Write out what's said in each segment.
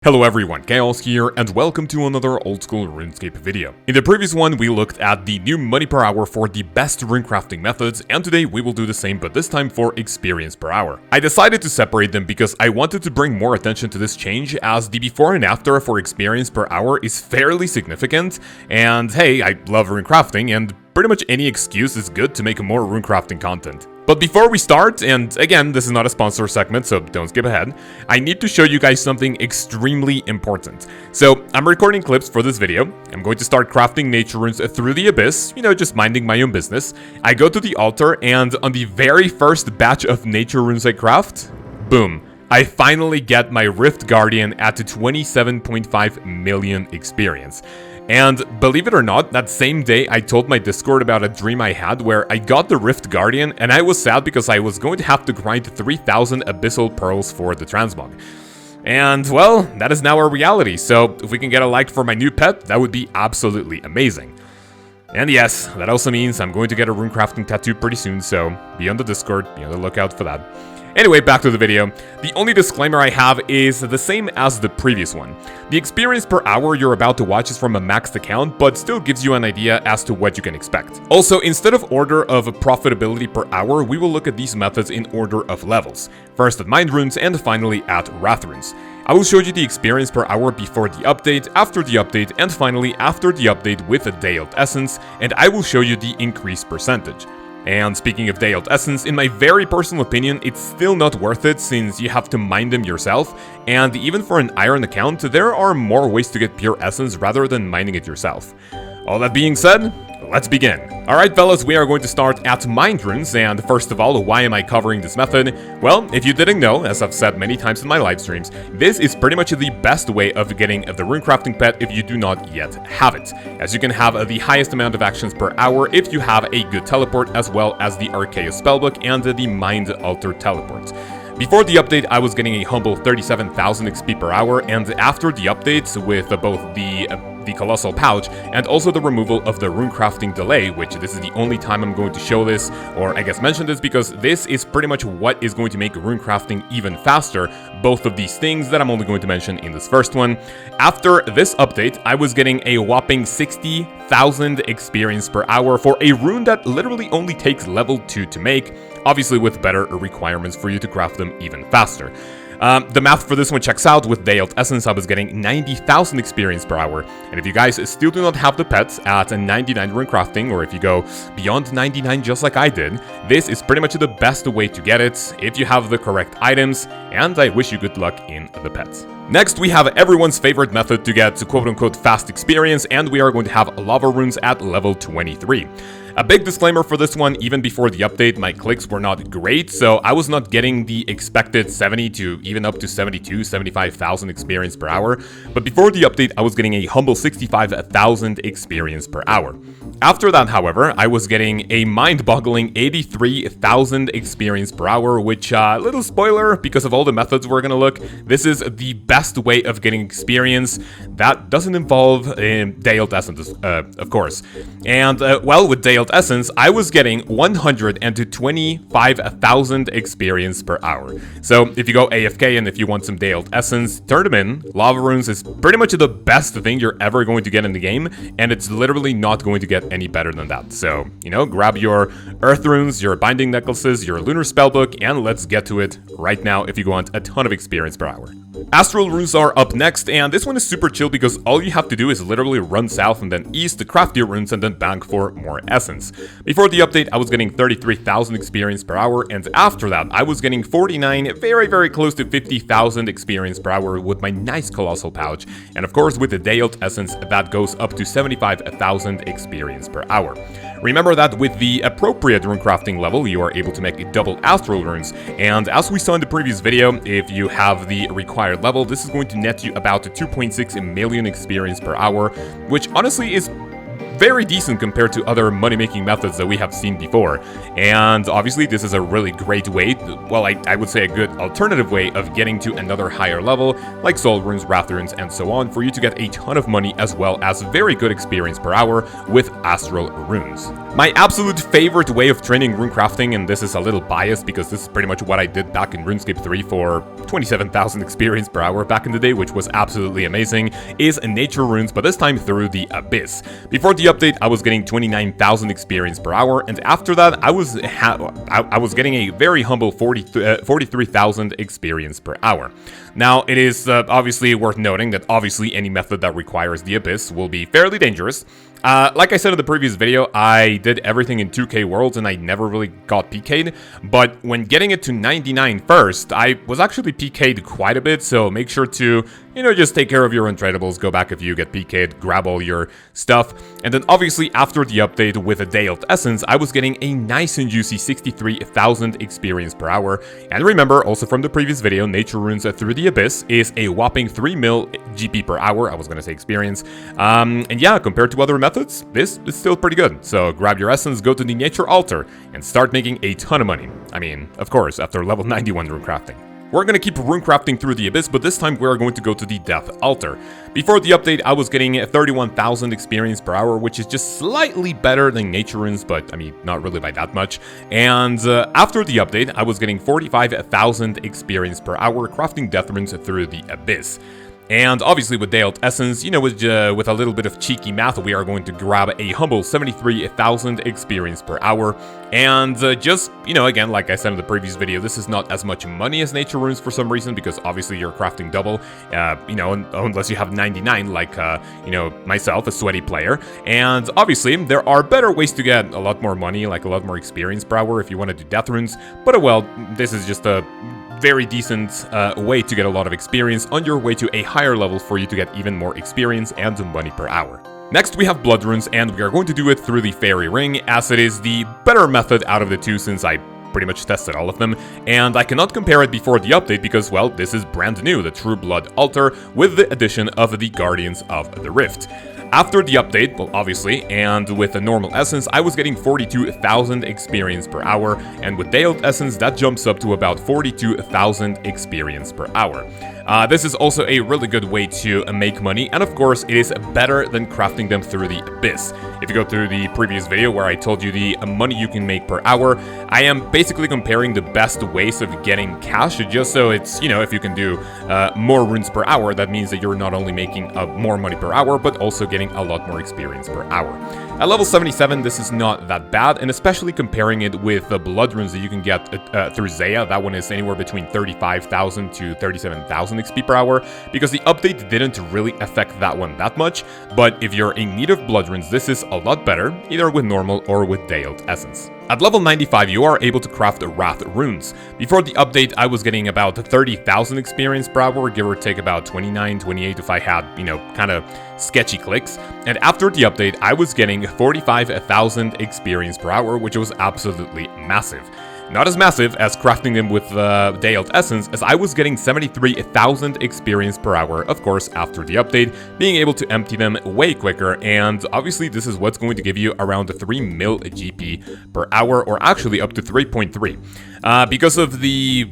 Hello everyone, Chaos here, and welcome to another old school RuneScape video. In the previous one, we looked at the new money per hour for the best runecrafting methods, and today we will do the same, but this time for experience per hour. I decided to separate them because I wanted to bring more attention to this change, as the before and after for experience per hour is fairly significant, and hey, I love runecrafting, and pretty much any excuse is good to make more runecrafting content. But before we start, and again, this is not a sponsor segment, so don't skip ahead, I need to show you guys something extremely important. So, I'm recording clips for this video. I'm going to start crafting nature runes through the abyss, just minding my own business. I go to the altar, and on the very first batch of nature runes I craft, boom, I finally get my Rift Guardian at 27.5 million experience. And believe it or not, that same day I told my Discord about a dream I had where I got the Rift Guardian and I was sad because I was going to have to grind 3,000 abyssal pearls for the transmog. And well, that is now our reality, so if we can get a like for my new pet, that would be absolutely amazing. And yes, that also means I'm going to get a runecrafting tattoo pretty soon, so be on the Discord, be on the lookout for that. Anyway, back to the video. The only disclaimer I have is the same as the previous one. The experience per hour you're about to watch is from a maxed account, but still gives you an idea as to what you can expect. Also, instead of order of profitability per hour, we will look at these methods in order of levels. First at Mind Runes and finally at Wrath Runes. I will show you the experience per hour before the update, after the update, and finally after the update with a Day Out Essence, and I will show you the increase percentage. And speaking of Day Out Essence, in my very personal opinion, it's still not worth it since you have to mine them yourself, and even for an iron account, there are more ways to get pure essence rather than mining it yourself. All that being said, let's begin. Alright fellas, we are going to start at Mind Runes, and first of all, why am I covering this method? Well, if you didn't know, as I've said many times in my live streams, this is pretty much the best way of getting the runecrafting pet if you do not yet have it, as you can have the highest amount of actions per hour if you have a good teleport, as well as the Archaeus spellbook and the ZMI Altar teleport. Before the update, I was getting a humble 37,000 XP per hour, and after the updates, with both the Colossal Pouch and also the removal of the runecrafting delay, which this is the only time I'm going to show this, or I guess mention this, because this is pretty much what is going to make runecrafting even faster, both of these things that I'm only going to mention in this first one. After this update, I was getting a whopping 60,000 experience per hour for a rune that literally only takes level 2 to make, obviously with better requirements for you to craft them even faster. The math for this one checks out. With Day Out Essence, I was getting 90,000 experience per hour. And if you guys still do not have the pets at 99 runecrafting, or if you go beyond 99 just like I did, this is pretty much the best way to get it if you have the correct items, and I wish you good luck in the pets. Next, we have everyone's favorite method to get quote-unquote fast experience, and we are going to have lava runes at level 23. A big disclaimer for this one, even before the update, my clicks were not great, so I was not getting the expected 70 to even up to 72, 75,000 experience per hour, but before the update, I was getting a humble 65,000 experience per hour. After that, however, I was getting a mind-boggling 83,000 experience per hour, which, little spoiler, because of all the methods we're gonna look, this is the best way of getting experience that doesn't involve Day Out Essence, of course. And, well, with Day Out Essence, I was getting 125,000 experience per hour. So if you go AFK and if you want some Day Out Essence, turn them in. Lava runes is pretty much the best thing you're ever going to get in the game, and it's literally not going to get any better than that. So, grab your earth runes, your binding necklaces, your lunar spellbook, and let's get to it right now if you want a ton of experience per hour. Astral runes are up next, and this one is super chill because all you have to do is literally run south and then east to craft your runes and then bank for more essence. Before the update, I was getting 33,000 experience per hour, and after that, I was getting 49, very close to 50,000 experience per hour with my nice Colossal Pouch, and of course with the Day Out Essence, that goes up to 75,000 experience per hour. Remember that with the appropriate runecrafting level, you are able to make double Astral runes, and as we saw in the previous video, if you have the required level, this is going to net you about 2.6 million experience per hour, which honestly is very decent compared to other money-making methods that we have seen before. And obviously this is a really great way, well, I would say a good alternative way of getting to another higher level, like soul runes, wrath runes, and so on, for you to get a ton of money as well as very good experience per hour with Astral runes. My absolute favorite way of training runecrafting, and this is a little biased because this is pretty much what I did back in RuneScape 3 for 27,000 experience per hour back in the day, which was absolutely amazing, is nature runes, but this time through the Abyss. Before the update, I was getting 29,000 experience per hour, and after that, I was getting a very humble 43,000 experience per hour. Now, it is obviously worth noting that obviously any method that requires the Abyss will be fairly dangerous. Like I said in the previous video, I did everything in 2k worlds and I never really got PK'd, but when getting it to 99 first, I was actually PK'd quite a bit, so make sure to, you know, just take care of your untradables, go back if you get PK'd, grab all your stuff, and then obviously after the update with a Dayalt Essence, I was getting a nice and juicy 63,000 experience per hour, and remember, also from the previous video, Nature Runes Through the Abyss is a whopping 3 mil GP per hour, I was gonna say experience, and yeah, compared to other methods, this is still pretty good. So grab your essence, go to the Nature Altar, and start making a ton of money. I mean, of course, after level 91 runecrafting. We're gonna keep runecrafting through the Abyss, but this time we're going to go to the Death Altar. Before the update, I was getting 31,000 experience per hour, which is just slightly better than Nature Runes, but I mean, not really by that much. And after the update, I was getting 45,000 experience per hour crafting Death Runes through the Abyss. And obviously with Dayalt Essence, you know, with a little bit of cheeky math, we are going to grab a humble 73,000 experience per hour. And just, you know, again, like I said in the previous video, this is not as much money as Nature Runes for some reason, because obviously you're crafting double, you know, unless you have 99, like, you know, myself, a sweaty player. And obviously, there are better ways to get a lot more money, like a lot more experience per hour if you want to do Death Runes. But well, this is just a very decent way to get a lot of experience on your way to a higher level for you to get even more experience and money per hour. Next, we have Blood Runes, and we are going to do it through the Fairy Ring, as it is the better method out of the two since I pretty much tested all of them, and I cannot compare it before the update because, well, this is brand new, the True Blood Altar, with the addition of the Guardians of the Rift. After the update, well, obviously, and with a normal essence, I was getting 42,000 experience per hour, and with Dayalt Essence, that jumps up to about 42,000 experience per hour. This is also a really good way to make money, and of course, it is better than crafting them through the Abyss. If you go through the previous video where I told you the money you can make per hour, I am basically comparing the best ways of getting cash, just so it's, you know, if you can do more runes per hour, that means that you're not only making more money per hour, but also getting a lot more experience per hour. At level 77, this is not that bad, and especially comparing it with the blood runes that you can get through Zaya, that one is anywhere between 35,000 to 37,000 XP per hour, because the update didn't really affect that one that much, but if you're in need of blood runes, this is a lot better, either with normal or with Dayalt Essence. At level 95, you are able to craft Wrath runes. Before the update, I was getting about 30,000 experience per hour, give or take about 29, 28 if I had, you know, kind of sketchy clicks. And after the update, I was getting 45,000 experience per hour, which was absolutely massive. Not as massive as crafting them with Dayalt Essence, as I was getting 73,000 experience per hour, of course, after the update, being able to empty them way quicker, and obviously this is what's going to give you around 3 mil GP per hour, or actually up to 3.3. Because of the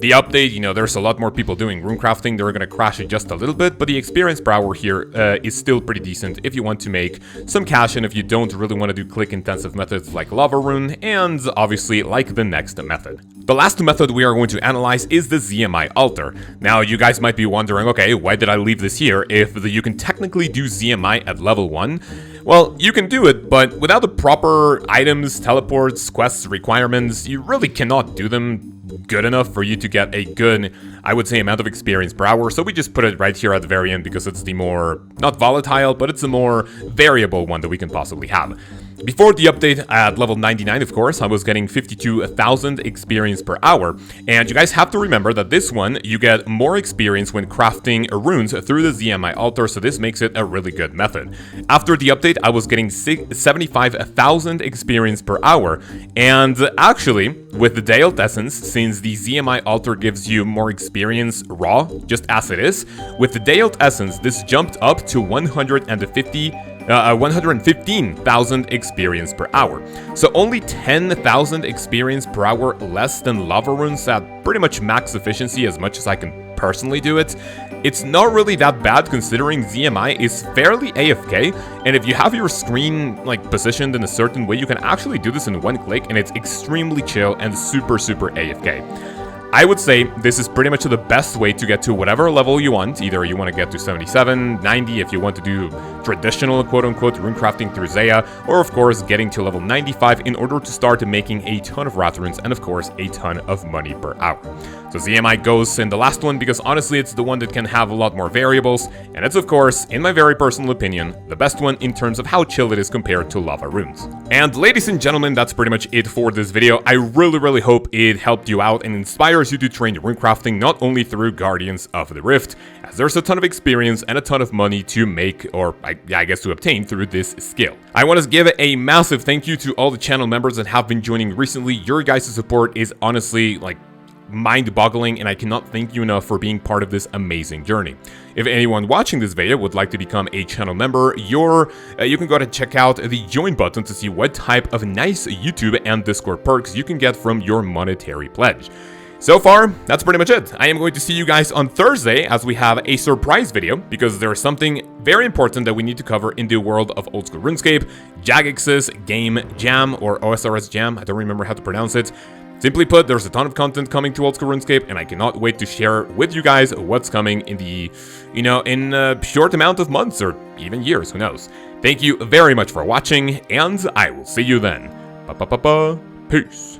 update, you know, there's a lot more people doing runecrafting, they're gonna crash it just a little bit, but the experience per hour here is still pretty decent if you want to make some cash and if you don't really want to do click-intensive methods like Lava Rune, and obviously like the next method. The last method we are going to analyze is the ZMI Altar. Now, you guys might be wondering, okay, why did I leave this here if you can technically do ZMI at level 1? Well, you can do it, but without the proper items, teleports, quests, requirements, you really cannot do them good enough for you to get a good, I would say, amount of experience per hour, so we just put it right here at the very end because it's the more, not volatile, but it's the more variable one that we can possibly have. Before the update, at level 99, of course, I was getting 52,000 experience per hour, and you guys have to remember that this one, you get more experience when crafting runes through the ZMI Altar, so this makes it a really good method. After the update, I was getting 75,000 experience per hour, and actually, with the Dayalt Essence, since the ZMI Altar gives you more experience raw, just as it is, with the Dayalt Essence, this jumped up to 150,000 115,000 experience per hour. So only 10,000 experience per hour less than lava runes at pretty much max efficiency as much as I can personally do it. It's not really that bad considering ZMI is fairly AFK, and if you have your screen like positioned in a certain way, you can actually do this in one click, and it's extremely chill and super AFK. I would say this is pretty much the best way to get to whatever level you want. Either you want to get to 77, 90 if you want to do traditional quote-unquote runecrafting through Zaya, or of course getting to level 95 in order to start making a ton of wrath runes and of course a ton of money per hour. So ZMI goes in the last one because honestly it's the one that can have a lot more variables, and it's of course, in my very personal opinion, the best one in terms of how chill it is compared to lava runes. And ladies and gentlemen, that's pretty much it for this video. I really hope it helped you out and inspired you to train runecrafting not only through Guardians of the Rift, as there's a ton of experience and a ton of money to make, or I guess to obtain through this skill. I want to give a massive thank you to all the channel members that have been joining recently. Your guys' support is honestly like mind-boggling, and I cannot thank you enough for being part of this amazing journey. If anyone watching this video would like to become a channel member, you can go ahead and check out the join button to see what type of nice YouTube and Discord perks you can get from your monetary pledge. So far, that's pretty much it. I am going to see you guys on Thursday as we have a surprise video, because there is something very important that we need to cover in the world of Old School RuneScape, Jagex's Game Jam, or OSRS Jam, I don't remember how to pronounce it. Simply put, there's a ton of content coming to Old School RuneScape, and I cannot wait to share with you guys what's coming in the, in a short amount of months, or even years, who knows. Thank you very much for watching, and I will see you then. Peace.